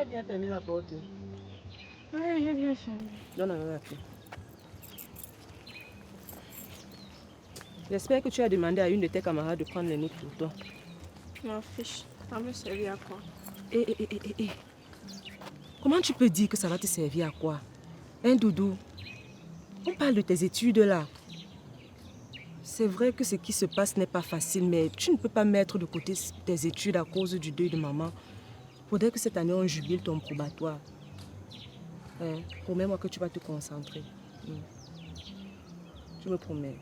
bien fermé la porte. Oui, j'ai bien fermé. Donne la clé. J'espère que tu as demandé à une de tes camarades de prendre les notes pour toi. Je m'en fiche. Ça me servir à quoi? Eh. Comment tu peux dire que ça va te servir à quoi? Hein, Doudou? On parle de tes études là. C'est vrai que ce qui se passe n'est pas facile, mais tu ne peux pas mettre de côté tes études à cause du deuil de maman. Faudrait que cette année on jubile ton probatoire. Hein? Promets-moi que tu vas te concentrer. Tu me promets.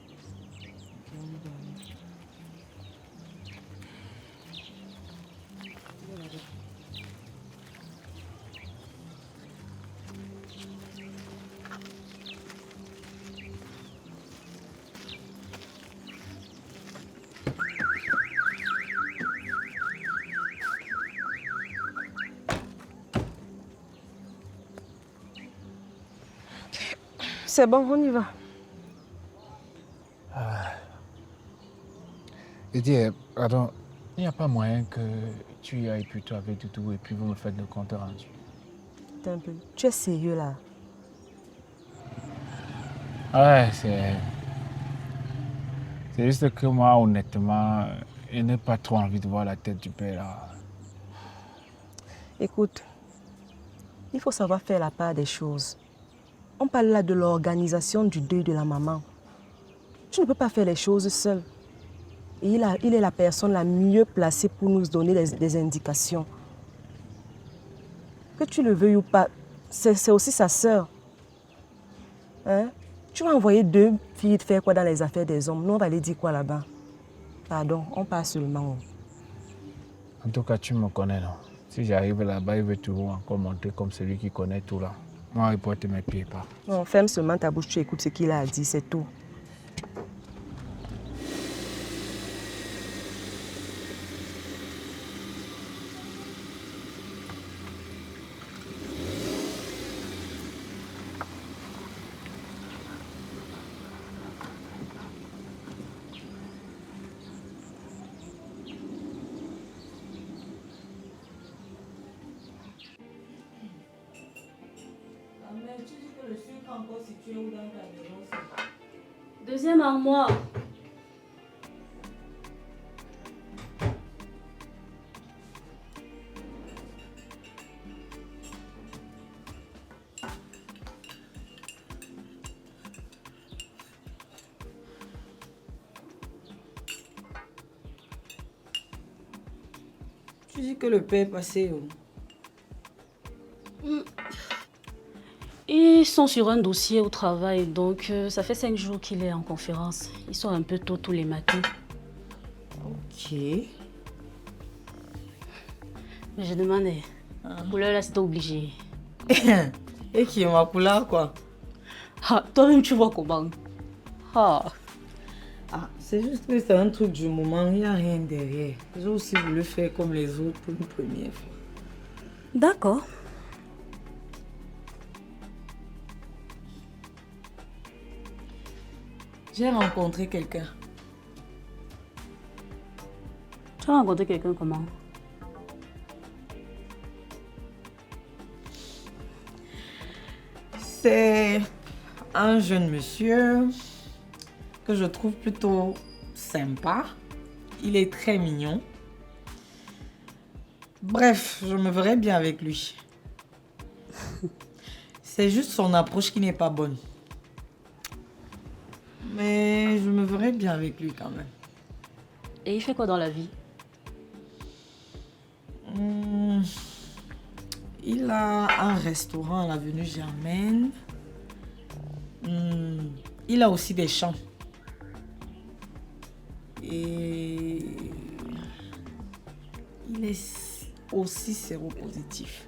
C'est bon, on y va. Et dis, pardon, il n'y a pas moyen que tu y ailles plutôt avec Doudou et puis vous me faites le compte rendu. Attends un peu. Tu es sérieux là? Ouais, c'est juste que moi, honnêtement, je n'ai pas trop envie de voir la tête du père là. Écoute, il faut savoir faire la part des choses. On parle là de l'organisation du deuil de la maman. Tu ne peux pas faire les choses seul. Et il est la personne la mieux placée pour nous donner des indications. Que tu le veuilles ou pas, c'est aussi sa sœur. Hein? Tu vas envoyer 2 filles faire quoi dans les affaires des hommes? Nous, on va les dire quoi là-bas? Pardon, on parle seulement. En tout cas, tu me connais, non? Si j'arrive là-bas, il veut toujours encore monter comme celui qui connaît tout là. Moi, il porte mes pieds pas. Non, ferme seulement ta bouche, tu écoutes ce qu'il a dit, c'est tout. Deuxième armoire. Tu dis que le père est passé où? Ils sont sur un dossier au travail, donc ça fait 5 jours qu'il est en conférence. Ils sont un peu tôt tous les matins. Ok. Mais je demandais, pour l'heure là, c'était obligé. Et qui est ma couleur quoi? Ah, toi-même, tu vois comment. Ah. C'est juste que c'est un truc du moment, il n'y a rien derrière. J'ai aussi voulu faire comme les autres pour une première fois. D'accord. J'ai rencontré quelqu'un. Tu as rencontré quelqu'un comment? C'est un jeune monsieur que je trouve plutôt sympa. Il est très mignon. Bref, je me verrais bien avec lui. C'est juste son approche qui n'est pas bonne. Mais je me verrais bien avec lui quand même. Et il fait quoi dans la vie? Il a un restaurant à l'avenue Germaine. Il a aussi des champs. Et il est aussi séropositif.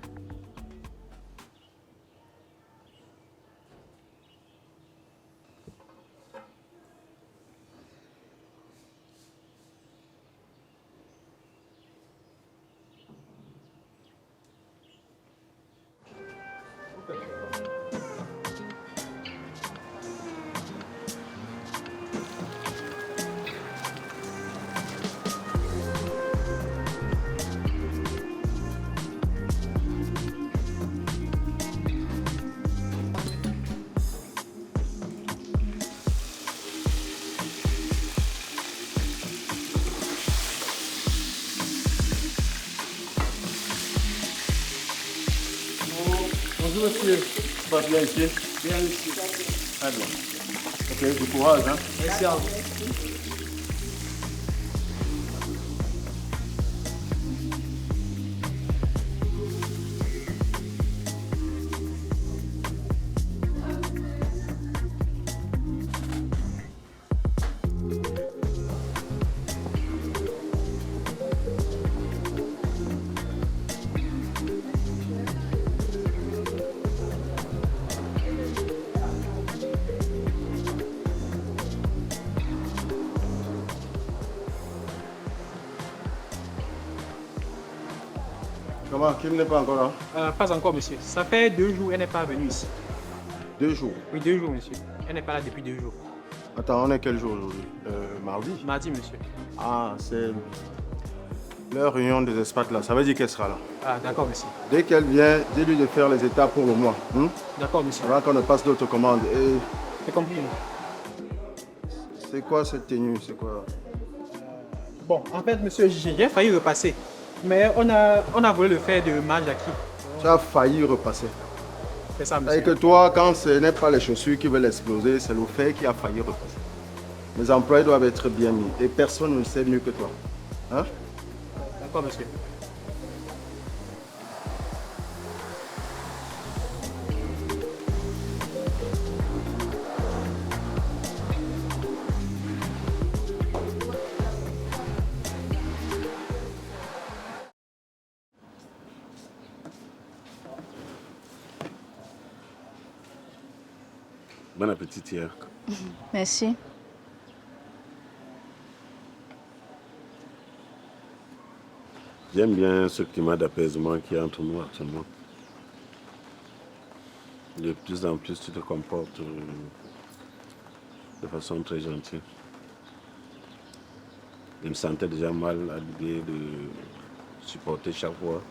Bonjour monsieur. Ça va bien ici? Bien ici. Très bien. Ok, du courage. Hein? Merci à vous. Comment? Kim n'est pas encore là? Pas encore, monsieur. Ça fait 2 jours, elle n'est pas venue ici. 2 jours. Oui, 2 jours, monsieur. Elle n'est pas là depuis 2 jours. Attends, on est quel jour aujourd'hui? Mardi? Mardi, monsieur. Ah, c'est leur réunion des expats là. Ça veut dire qu'elle sera là. Ah, d'accord, monsieur. Dès qu'elle vient, dis-lui de faire les étapes pour le mois. D'accord, monsieur. Avant qu'on ne passe d'autres commandes. Et C'est compris. c'est quoi cette tenue? C'est quoi? Bon, en fait, monsieur, j'ai failli repasser. Mais on a voulu le faire de Majaki. Tu as failli repasser. C'est ça, Et monsieur. que toi, quand ce n'est pas les chaussures qui veulent exploser, c'est le fait qui a failli repasser. Les employés doivent être bien mis. Et personne ne le sait mieux que toi. Hein? D'accord, monsieur. Bon appétit, Thierry. Merci. J'aime bien ce climat d'apaisement qu'il y a entre nous actuellement. De plus en plus, tu te comportes de façon très gentille. Je me sentais déjà mal à l'idée de supporter chaque fois.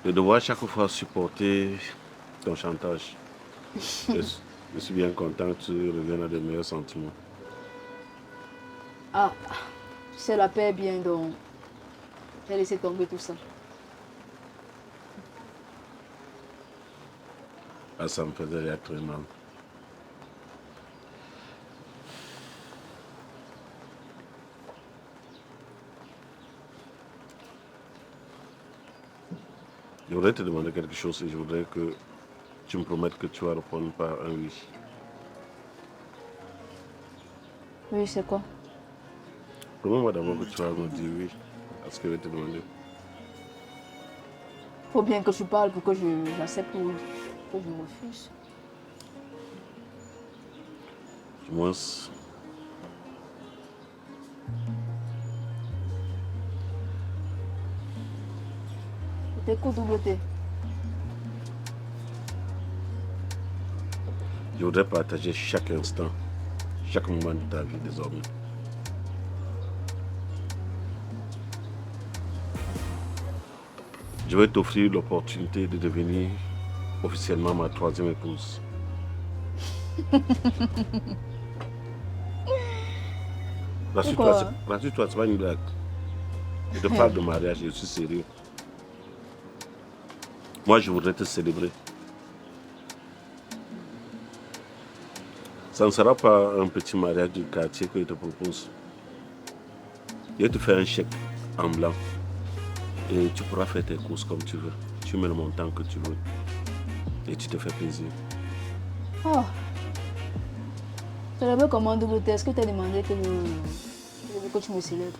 De devoir chaque fois supporter ton chantage. Je suis bien content que tu reviennes à de meilleurs sentiments. Ah, c'est la paix bien, donc j'ai laissé tomber tout ça. Ah, ça me faisait déjà très mal. Je voudrais te demander quelque chose et je voudrais que tu me promettes que tu vas répondre par un oui. Oui, c'est quoi? Promets-moi d'abord que tu vas me dire oui à ce que je vais te demander. Faut bien que tu parles pour que j'accepte ou que je refuse. Du moins, Je t'écoute, WT. je voudrais partager chaque instant, chaque moment de ta vie désormais. Je vais t'offrir l'opportunité de devenir officiellement ma 3e épouse. Pourquoi? Rassure-toi, c'est pas une blague. Je te parle de mariage, je suis sérieux. Moi, je voudrais te célébrer. Ça ne sera pas un petit mariage du quartier que je te propose. Je vais te faire un chèque en blanc. Et tu pourras faire tes courses comme tu veux. Tu mets le montant que tu veux. Et tu te fais plaisir. Oh. Célébrer comment, WT? Est-ce que tu as demandé que tu me célèbres?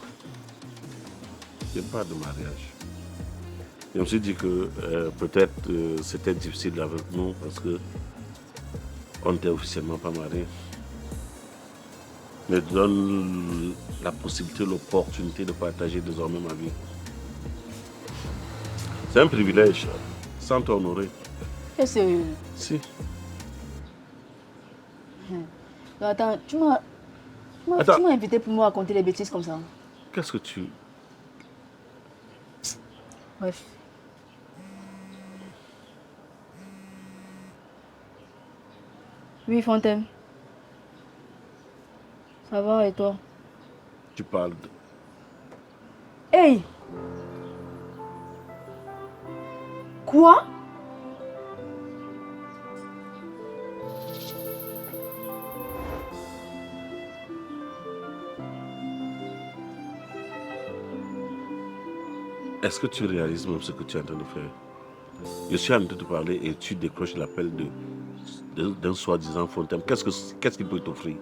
Je parle de mariage. Je me suis dit que peut-être c'était difficile avec nous parce que on n'était officiellement pas mariés. Me donne la possibilité, l'opportunité de partager désormais ma vie. C'est un privilège, sans t'honorer. T'es sérieux? Si. Non, attends, tu m'as invité pour me raconter des bêtises comme ça. Qu'est-ce que tu... Bref. Oui, Fontaine. Ça va et toi? Tu parles de... Hey! Quoi? Est-ce que tu réalises même ce que tu es en train de faire? Je suis en train de te parler et tu décroches l'appel d'un soi-disant fantôme. Qu'est-ce qu'il peut t'offrir?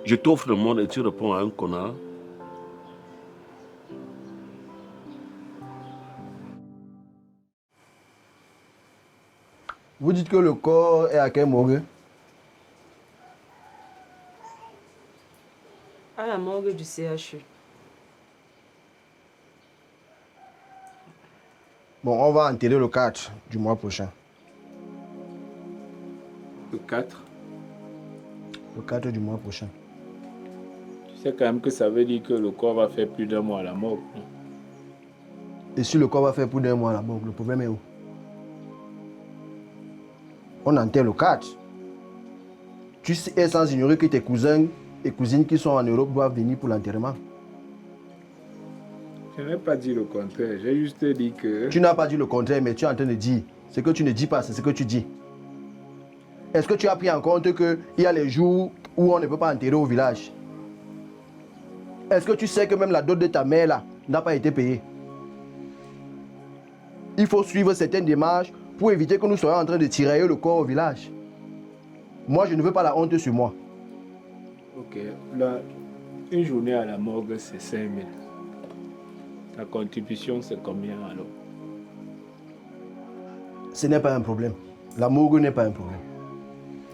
Je t'offre le monde et tu réponds à un connard. Vous dites que le corps est à quel morgue? À la morgue du CHU. Bon, on va enterrer le 4 du mois prochain. Le 4. Le 4 du mois prochain. Tu sais quand même que ça veut dire que le corps va faire plus d'un mois à la morgue. Non? Et si le corps va faire plus d'un mois à la morgue, le problème est où? On enterre le 4. Tu es sans ignorer que tes cousins et cousines qui sont en Europe doivent venir pour l'enterrement. Je n'ai pas dit le contraire. J'ai juste dit que... Tu n'as pas dit le contraire, mais tu es en train de dire. Ce que tu ne dis pas, c'est ce que tu dis. Est-ce que tu as pris en compte qu'il y a les jours où on ne peut pas enterrer au village? Est-ce que tu sais que même la dot de ta mère là n'a pas été payée? Il faut suivre certaines démarches pour éviter que nous soyons en train de tirailler le corps au village. Moi, je ne veux pas la honte sur moi. Ok, là, une journée à la morgue, c'est 5 000. Ta contribution, c'est combien alors? Ce n'est pas un problème. La morgue n'est pas un problème.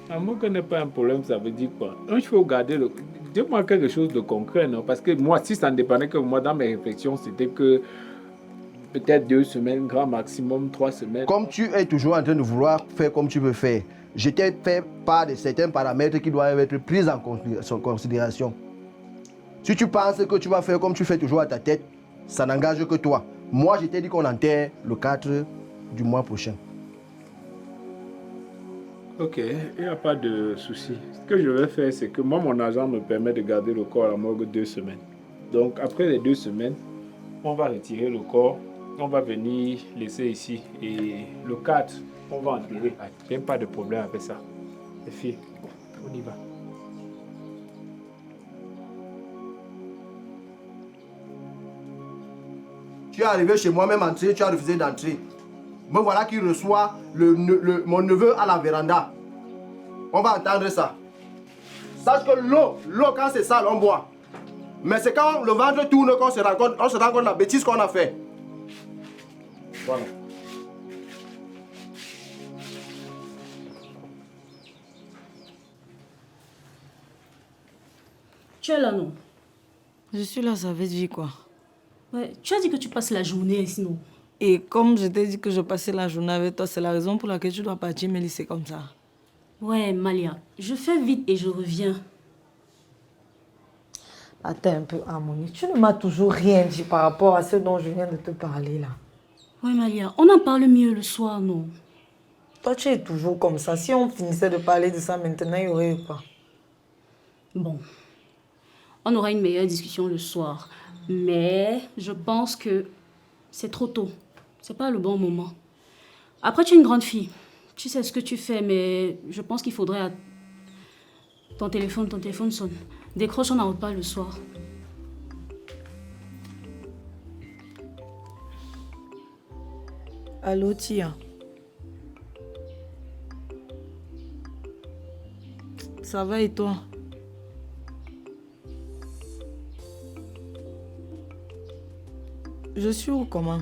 La morgue n'est pas un problème, ça veut dire quoi? Il faut garder le... Dis-moi quelque chose de concret, non? Parce que moi, si ça ne dépendait que moi, dans mes réflexions, c'était que peut-être 2 semaines, grand maximum 3 semaines. Comme tu es toujours en train de vouloir faire comme tu veux faire, je t'ai fait part de certains paramètres qui doivent être pris en considération. Si tu penses que tu vas faire comme tu fais toujours à ta tête, ça n'engage que toi. Moi, je t'ai dit qu'on enterre le 4 du mois prochain. Ok, il n'y a pas de souci. Ce que je vais faire, c'est que moi, mon agent me permet de garder le corps à la morgue 2 semaines. Donc, après les 2 semaines, on va retirer le corps, on va venir laisser ici. Et le 4, on va enterrer. Il n'y a pas de problème avec ça. Les filles, on y va. Tu es arrivé chez moi, même entré, tu as refusé d'entrer. Me voilà qui reçoit mon neveu à la véranda. On va entendre ça. Sache que l'eau, quand c'est sale, on boit. Mais c'est quand le ventre tourne qu'on se rend compte de la bêtise qu'on a fait. Voilà. Tu es là, non? Je suis là, ça veut dire quoi? Ouais, tu as dit que tu passes la journée ici, non? Et comme je t'ai dit que je passais la journée avec toi, c'est la raison pour laquelle tu dois partir me laisser comme ça. Ouais, Malia, je fais vite et je reviens. Attends un peu, Harmonie. Tu ne m'as toujours rien dit par rapport à ce dont je viens de te parler là. Ouais, Malia, on en parle mieux le soir, non? Toi, tu es toujours comme ça. Si on finissait de parler de ça maintenant, il y aurait eu quoi? Bon, on aura une meilleure discussion le soir. Mais je pense que c'est trop tôt. C'est pas le bon moment. Après, tu es une grande fille. Tu sais ce que tu fais, mais je pense qu'il faudrait... Ton téléphone sonne. Décroche, on n'en pas le soir. Allô, Tia. Ça va et toi? Je suis où comment?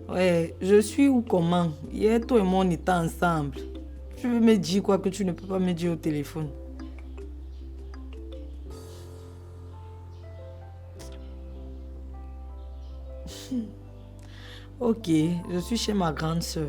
Ouais, je suis où comment? Hier, toi et moi, on était ensemble. Tu veux me dire quoi que tu ne peux pas me dire au téléphone? Ok, je suis chez ma grande sœur.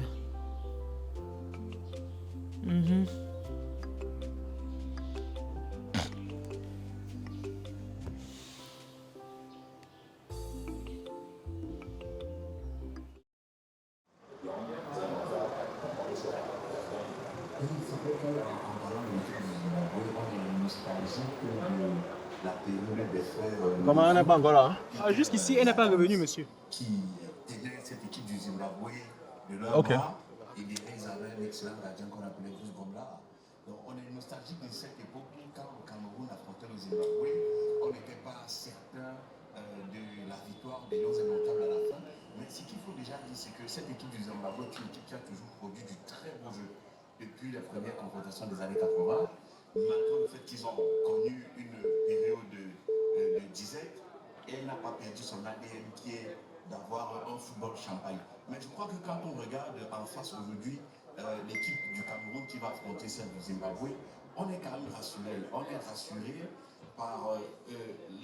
Comment elle n'est pas encore là? Jusqu'ici, elle n'est pas revenue, monsieur. Qui était cette équipe du Zimbabwe de leur Ok. bord. Et derrière, ils avaient un excellent gardien qu'on appelait Bruce Gomla. Donc on est nostalgique de cette époque où quand le Cameroun affrontait le Zimbabwe, on n'était pas certain de la victoire des Lions indomptables à la fin. Mais ce qu'il faut déjà dire, c'est que cette équipe du Zimbabwe est une équipe qui a toujours produit du très beau jeu depuis la première confrontation des années 80, malgré le fait qu'ils ont connu une période de disette, elle n'a pas perdu son ADN qui est d'avoir un football champagne. Mais je crois que quand on regarde en face aujourd'hui l'équipe du Cameroun qui va affronter celle du Zimbabwe, on est quand même rassuré. On est rassuré par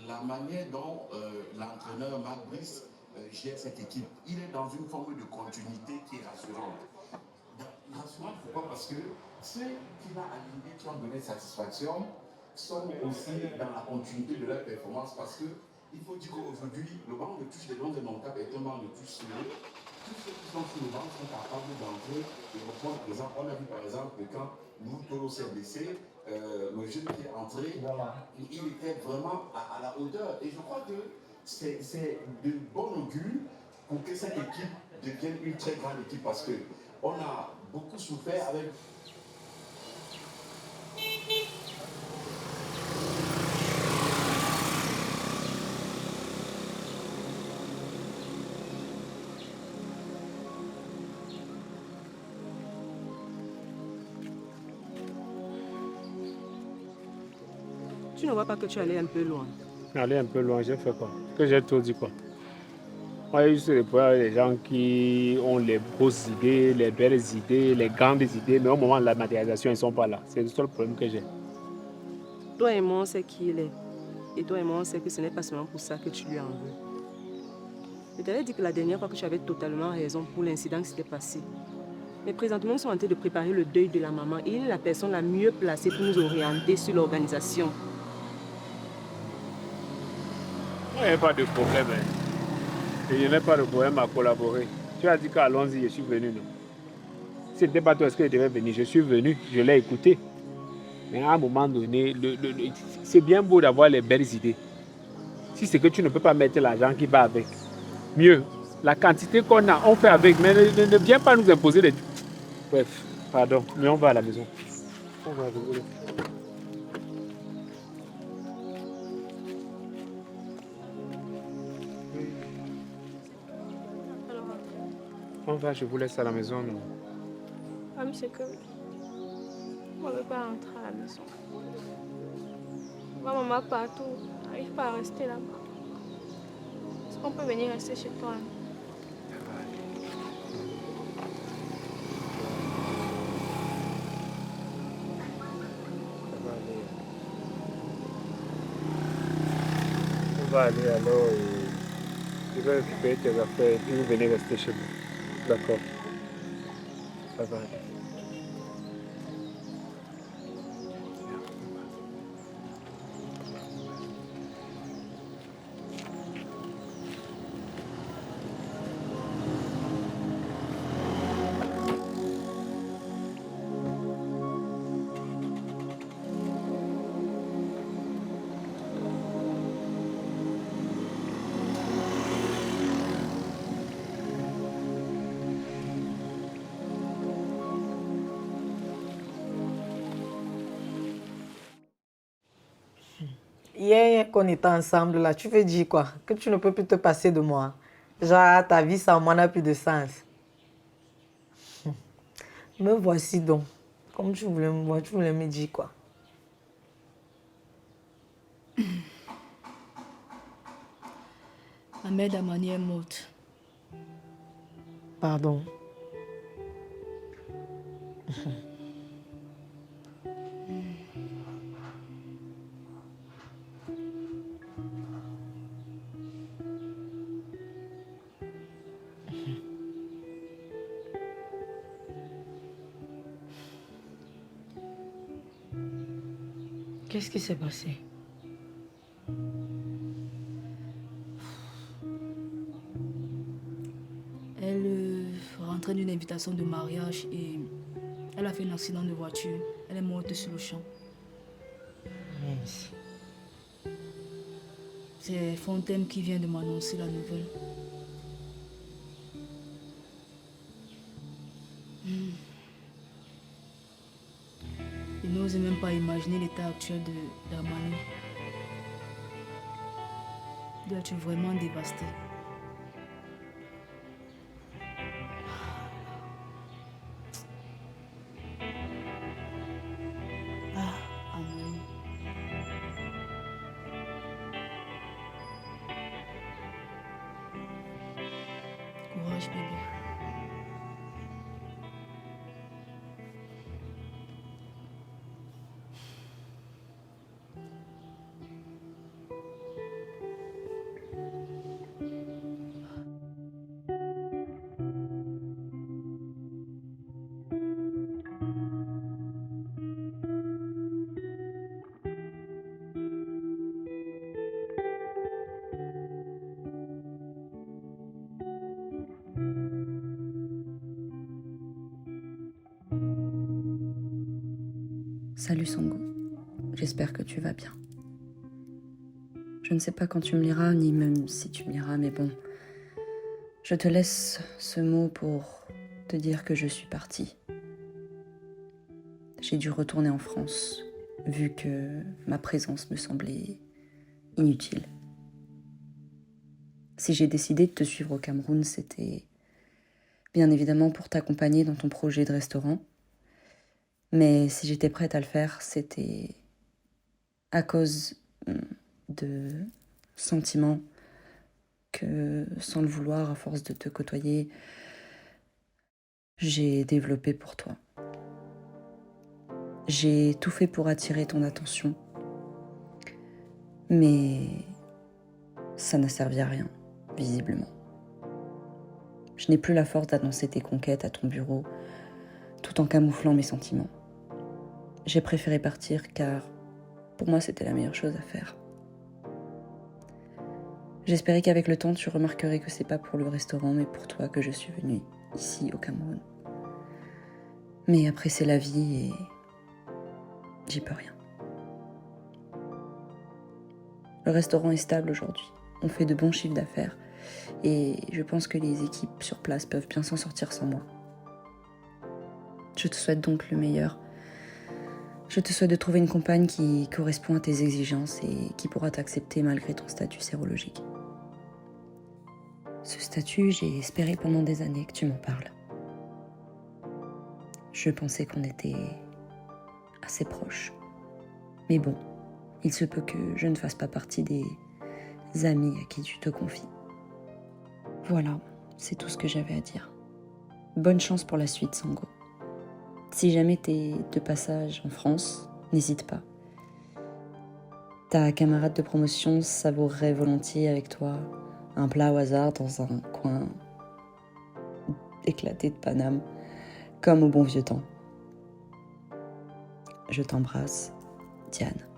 la manière dont l'entraîneur Marc Brice gère cette équipe. Il est dans une forme de continuité qui est rassurante. Rassurante, pourquoi? Parce que ceux qu'il a alignés, qui ont donné satisfaction, sont aussi dans la continuité de leur performance, parce que il faut dire qu'aujourd'hui, le banc de touche des Lions indomptables est un banc de touche serré. Tous ceux qui sont sur le banc sont capables d'entrer et reprendre. Par exemple, on a vu par exemple que quand Moutolo s'est blessé, le jeune qui est entré, il était vraiment à la hauteur. Et je crois que c'est de bon augure pour que cette équipe devienne une très grande équipe, parce qu'on a beaucoup souffert avec. Tu ne vois pas que tu es allé un peu loin? Aller un peu loin, j'ai fait quoi? Que j'ai trop dit quoi? Moi, j'ai juste répondu à des gens qui ont les grosses idées, les belles idées, les grandes idées, mais au moment de la matérialisation, ils ne sont pas là. C'est le seul problème que j'ai. Toi et moi, on sait qui il est. Et toi et moi, on sait que ce n'est pas seulement pour ça que tu lui en veux. Je t'avais dit que la dernière fois que tu avais totalement raison pour l'incident qui s'était passé. Mais présentement, nous sommes en train de préparer le deuil de la maman et il est la personne la mieux placée pour nous orienter sur l'organisation. Il n'y a pas de problème. Hein. Et je n'ai pas de problème à collaborer. Tu as dit qu'allons-y, je suis venu. Non? Si ce n'était pas toi, est-ce que je devais venir? Je suis venu, je l'ai écouté. Mais à un moment donné, c'est bien beau d'avoir les belles idées. Si c'est que tu ne peux pas mettre l'argent qui va avec, mieux. La quantité qu'on a, on fait avec. Mais ne viens pas nous imposer des... Bref, pardon, mais on va à la maison. On va rigoler. On va, je vous laisse à la maison. Non? Ah, mais c'est que... On ne veut pas rentrer à la maison. Ma maman partout. On n'arrive pas à rester là-bas. Est-ce qu'on peut venir rester chez toi? On va aller alors et je vais récupérer tes affaires et puis vous venez rester chez moi. D'accord. Ça va aller. Hier qu'on était ensemble là, tu veux dire quoi? Que tu ne peux plus te passer de moi. Genre, ta vie sans moi n'a plus de sens. Me voici donc. Comme tu voulais me voir, tu voulais me dire quoi? Ma mère d'Amani est morte. Pardon. Qu'est-ce qui s'est passé? Elle rentrait d'une invitation de mariage et elle a fait un accident de voiture. Elle est morte sur le champ. Mince. C'est Fontaine qui vient de m'annoncer la nouvelle. Je n'ose même pas imaginer l'état actuel d'Armani. Il doit être vraiment dévasté. Ah, Armani. Courage, bébé. Salut Sango, j'espère que tu vas bien. Je ne sais pas quand tu me liras, ni même si tu me liras, mais bon, je te laisse ce mot pour te dire que je suis partie. J'ai dû retourner en France, vu que ma présence me semblait inutile. Si j'ai décidé de te suivre au Cameroun, c'était bien évidemment pour t'accompagner dans ton projet de restaurant. Mais si j'étais prête à le faire, c'était à cause de sentiments que, sans le vouloir, à force de te côtoyer, j'ai développé pour toi. J'ai tout fait pour attirer ton attention, mais ça n'a servi à rien, visiblement. Je n'ai plus la force d'annoncer tes conquêtes à ton bureau, tout en camouflant mes sentiments. J'ai préféré partir car pour moi c'était la meilleure chose à faire. J'espérais qu'avec le temps tu remarquerais que c'est pas pour le restaurant mais pour toi que je suis venue ici au Cameroun. Mais après c'est la vie et j'y peux rien. Le restaurant est stable aujourd'hui. On fait de bons chiffres d'affaires et je pense que les équipes sur place peuvent bien s'en sortir sans moi. Je te souhaite donc le meilleur. Je te souhaite de trouver une compagne qui correspond à tes exigences et qui pourra t'accepter malgré ton statut sérologique. Ce statut, j'ai espéré pendant des années que tu m'en parles. Je pensais qu'on était assez proches. Mais bon, il se peut que je ne fasse pas partie des amis à qui tu te confies. Voilà, c'est tout ce que j'avais à dire. Bonne chance pour la suite, Sango. Si jamais t'es de passage en France, n'hésite pas. Ta camarade de promotion savourerait volontiers avec toi un plat au hasard dans un coin éclaté de Paname, comme au bon vieux temps. Je t'embrasse, Diane.